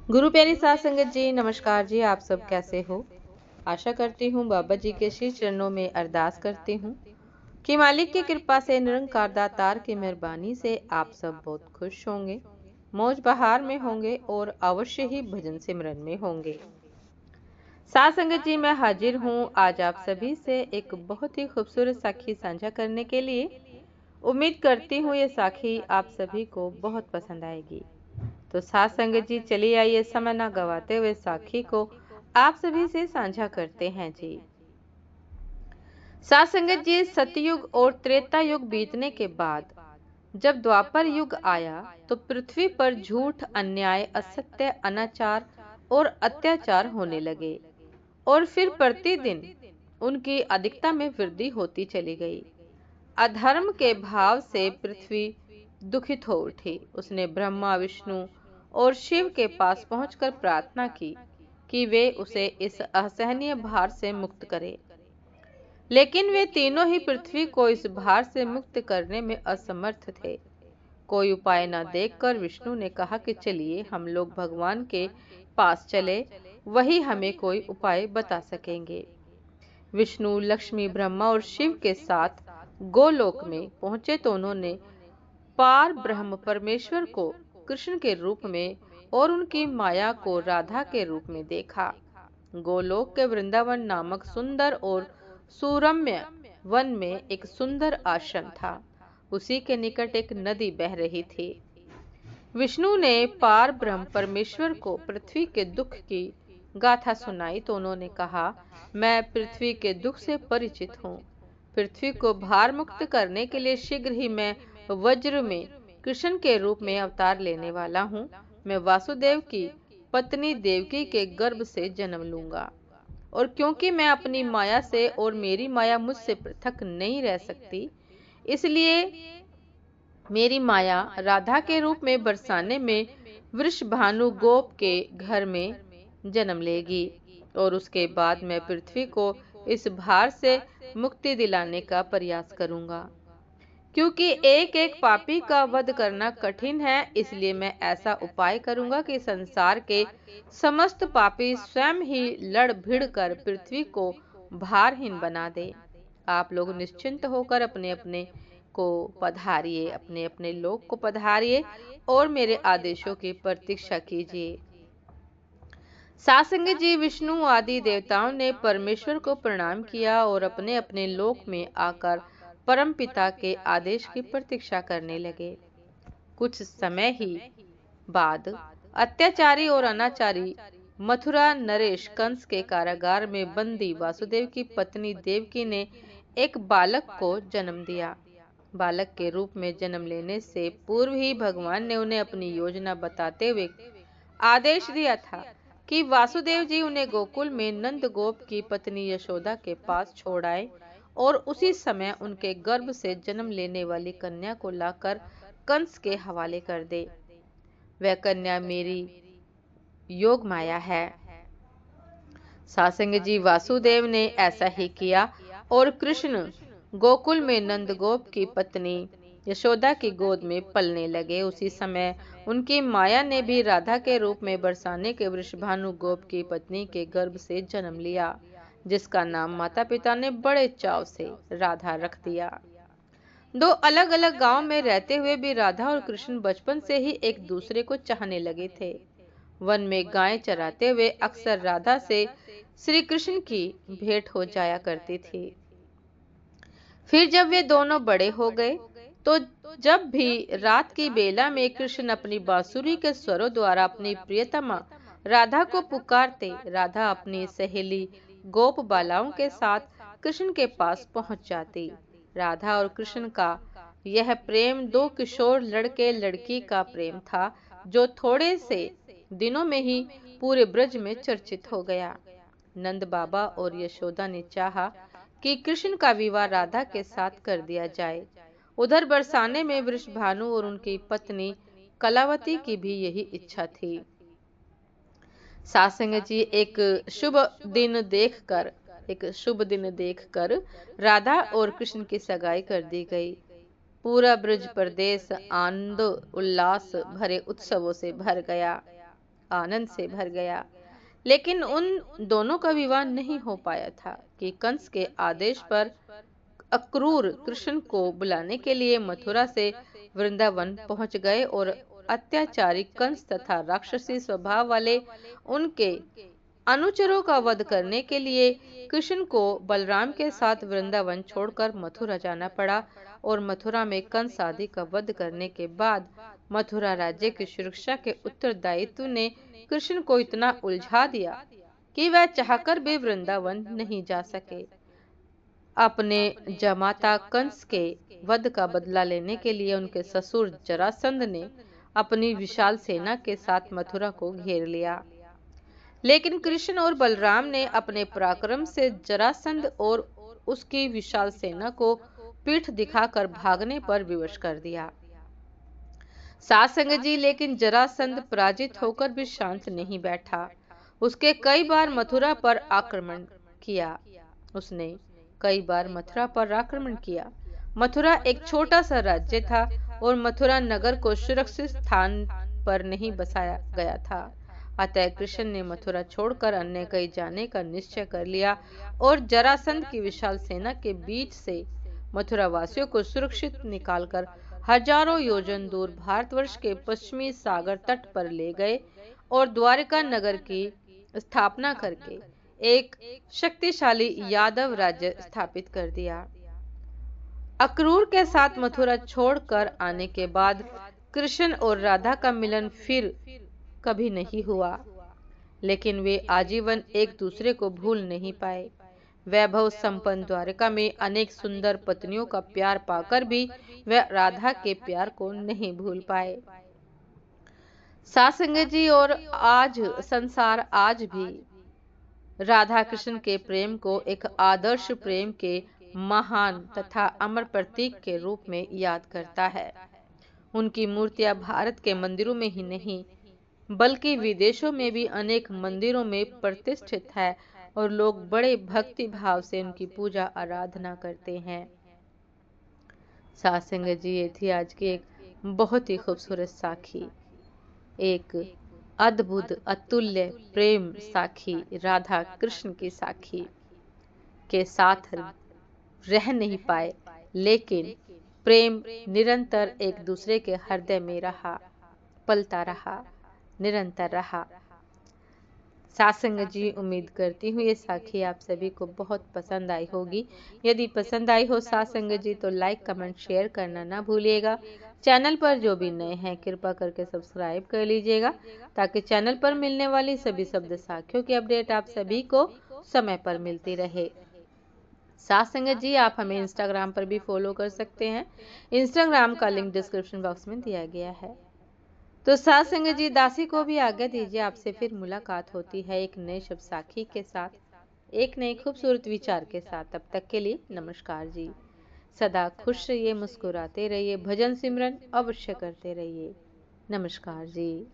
गुरु प्यारी साध संगत जी, नमस्कार जी। आप सब कैसे हो? आशा करती हूँ बाबा जी के श्री चरणों में अरदास करती हूँ कि मालिक की कृपा से, निरंकार दातार की मेहरबानी से आप सब बहुत खुश होंगे, मौज बहार में होंगे और अवश्य ही भजन सिमरन में होंगे। साध संगत जी, मैं हाजिर हूँ आज आप सभी से एक बहुत ही खूबसूरत साखी साझा करने के लिए। उम्मीद करती हूँ ये साखी आप सभी को बहुत पसंद आएगी। तो साथ संगत जी, चलिए आइए समय ना गवाते हुए साखी को आप सभी से साझा करते हैं जी। साथ संगत जी, सतयुग और त्रेता युग बीतने के बाद जब द्वापर युग आया तो पृथ्वी पर झूठ, अन्याय, असत्य, अनाचार और अत्याचार होने लगे और फिर प्रतिदिन उनकी अधिकता में वृद्धि होती चली गई। अधर्म के भाव से पृथ्वी दुखित हो उठी। उसने ब्रह्मा, विष्णु और शिव के पास पहुंचकर प्रार्थना की कि वे उसे इस असहनीय भार से मुक्त करें। लेकिन वे तीनों ही पृथ्वी को इस भार से मुक्त करने में असमर्थ थे। कोई उपाय न देखकर विष्णु ने कहा कि चलिए हम लोग भगवान के पास चले, वही हमें कोई उपाय बता सकेंगे। विष्णु, लक्ष्मी, ब्रह्मा और शिव के साथ गोलोक में पहुंचे तो उन्होंने पार ब्रह्म परमेश्वर को कृष्ण के रूप में और उनकी माया को राधा के रूप में देखा। गोलोक के वृंदावन नामक सुंदर और सुरम्य वन में एक सुंदर आश्रम था। उसी के निकट एक नदी बह रही थी। विष्णु ने पार ब्रह्म परमेश्वर को पृथ्वी के दुख की गाथा सुनाई तो उन्होंने कहा, मैं पृथ्वी के दुख से परिचित हूँ। पृथ्वी को भार मुक्त करने के लिए शीघ्र ही मैं वज्र में कृष्ण के रूप में अवतार लेने वाला हूँ। मैं वासुदेव की पत्नी देवकी के गर्भ से जन्म लूंगा और क्योंकि मैं अपनी माया से और मेरी माया मुझसे पृथक नहीं रह सकती, इसलिए मेरी माया राधा के रूप में बरसाने में वृषभानु गोप के घर में जन्म लेगी और उसके बाद मैं पृथ्वी को इस भार से मुक्ति दिलाने का प्रयास करूंगा। क्योंकि एक एक पापी का वध करना कठिन है, इसलिए मैं ऐसा उपाय करूंगा कि संसार के समस्त पापी स्वयं ही लड़ भिड़ कर पृथ्वी को भारहीन बना दे। आप लोग निश्चिंत होकर अपने अपने को पधारिए, अपने अपने लोक को पधारिए और मेरे आदेशों की प्रतीक्षा कीजिए। सासंग जी, विष्णु आदि देवताओं ने परमेश्वर को प्रणाम किया और अपने अपने लोक में आकर परम पिता के आदेश की प्रतीक्षा करने लगे। कुछ समय ही बाद अत्याचारी और अनाचारी मथुरा नरेश कंस के कारागार में बंदी वासुदेव की पत्नी देवकी ने एक बालक को जन्म दिया। बालक के रूप में जन्म लेने से पूर्व ही भगवान ने उन्हें अपनी योजना बताते हुए आदेश दिया था कि वासुदेव जी उन्हें गोकुल में नंद गोप की पत्नी यशोदा के पास छोड़ आए और उसी समय उनके गर्भ से जन्म लेने वाली कन्या को लाकर कंस के हवाले कर दे। वह कन्या मेरी योग माया है। सासंग जी, वासुदेव ने ऐसा ही किया और कृष्ण गोकुल में नंदगोप की पत्नी यशोदा की गोद में पलने लगे। उसी समय उनकी माया ने भी राधा के रूप में बरसाने के वृषभानु गोप की पत्नी के गर्भ से जन्म लिया, जिसका नाम माता पिता ने बड़े चाव से राधा रख दिया। दो अलग अलग गांव में रहते हुए भी राधा और कृष्ण बचपन से ही एक दूसरे को चाहने लगे थे। वन में गायें चराते हुए अक्सर राधा से श्री कृष्ण की भेंट हो जाया करती थी। फिर जब वे दोनों बड़े हो गए तो जब भी रात की बेला में कृष्ण अपनी बांसुरी के स्वरों द्वारा अपनी प्रियतमा राधा को पुकारते, राधा अपनी सहेली गोप बालाओं के साथ कृष्ण के पास पहुंच जाती। राधा और कृष्ण का यह प्रेम दो किशोर लड़के लड़की का प्रेम था, जो थोड़े से दिनों में ही पूरे ब्रज में चर्चित हो गया। नंद बाबा और यशोदा ने चाहा कि कृष्ण का विवाह राधा के साथ कर दिया जाए। उधर बरसाने में वृषभानु और उनकी पत्नी कलावती की भी यही इच्छा थी। सासंग जी, एक शुभ दिन देखकर राधा और कृष्ण की सगाई कर दी गई। पूरा ब्रज प्रदेश आनंद उल्लास भरे उत्सवों से भर गया। आनंद से भर गया। लेकिन उन दोनों का विवाह नहीं हो पाया था कि कंस के आदेश पर अक्रूर कृष्ण को बुलाने के लिए मथुरा से वृंदावन पहुंच गए और अत्याचारी कंस तथा राक्षसी स्वभाव वाले उनके अनुचरों का वध करने के लिए कृष्ण को बलराम के साथ वृंदावन छोड़कर मथुरा जाना पड़ा। और मथुरा में कंस आदि का वध करने के बाद मथुरा राज्य की सुरक्षा के उत्तरदायित्व ने कृष्ण को इतना उलझा दिया कि वह चाहकर भी वृंदावन नहीं जा सके। अपने जमाता कंस के वध का बदला लेने के लिए उनके ससुर जरासंध ने अपनी विशाल सेना के साथ मथुरा को घेर लिया। लेकिन कृष्ण और बलराम ने अपने पराक्रम से जरासंध और उसकी विशाल सेना को पीठ दिखाकर भागने पर विवश कर दिया। सात संगत जी, लेकिन जरासंध पराजित होकर भी शांत नहीं बैठा। उसके कई बार मथुरा पर आक्रमण किया। उसने कई बार मथुरा पर आक्रमण किया। मथुरा एक छोटा सा राज्य था और मथुरा नगर को सुरक्षित स्थान पर नहीं बसाया गया था। अतः कृष्ण ने मथुरा छोड़कर अन्य कहीं जाने का निश्चय कर लिया और जरासंध की विशाल सेना के बीच से मथुरा वासियों को सुरक्षित निकालकर हजारों योजन दूर भारतवर्ष के पश्चिमी सागर तट पर ले गए और द्वारका नगर की स्थापना करके एक शक्तिशाली यादव राज्य स्थापित कर दिया। अक्रूर के साथ मथुरा छोड़कर आने के बाद कृष्ण और राधा का मिलन फिर कभी नहीं हुआ, लेकिन वे आजीवन एक दूसरे को भूल नहीं पाए। वैभव संपन्न द्वारका में अनेक सुंदर पत्नियों का प्यार पाकर भी वे राधा के प्यार को नहीं भूल पाए। सासंग जी, और आज संसार आज भी राधा कृष्ण के प्रेम को एक आदर्श प्रेम के महान तथा अमर प्रतीक के रूप में याद करता है। उनकी मूर्तियां भारत के मंदिरों में ही नहीं बल्कि विदेशों में भी अनेक मंदिरों में प्रतिष्ठित है और लोग बड़े भक्ति भाव से उनकी पूजा आराधना करते हैं। साथ संगत जी, ये थी आज की एक बहुत ही खूबसूरत साखी, एक अद्भुत अतुल्य प्रेम साखी, राधा कृष्ण की साखी के साथ रह नहीं पाए, लेकिन प्रेम निरंतर एक दूसरे के हृदय में रहा, पलता रहा, निरंतर रहा। सासंग जी, उम्मीद करती हूँ ये साखी आप सभी को बहुत पसंद आई होगी। यदि पसंद आई हो सासंग जी तो लाइक कमेंट शेयर करना ना भूलिएगा। चैनल पर जो भी नए हैं कृपा करके सब्सक्राइब कर लीजिएगा ताकि चैनल पर मिलने वाली सभी शब्द साखियों की अपडेट आप सभी को समय पर मिलती रहे। सासंग जी, आप हमें इंस्टाग्राम पर भी फॉलो कर सकते हैं। इंस्टाग्राम का लिंक डिस्क्रिप्शन बॉक्स में दिया गया है। तो साथ संगत जी, दासी को भी आज्ञा दीजिए। आपसे फिर मुलाकात होती है एक नए शब्द साखी के साथ, एक नए खूबसूरत विचार के साथ। तब तक के लिए नमस्कार जी। सदा खुश रहिए, मुस्कुराते रहिए, भजन सिमरन अवश्य करते रहिए। नमस्कार जी।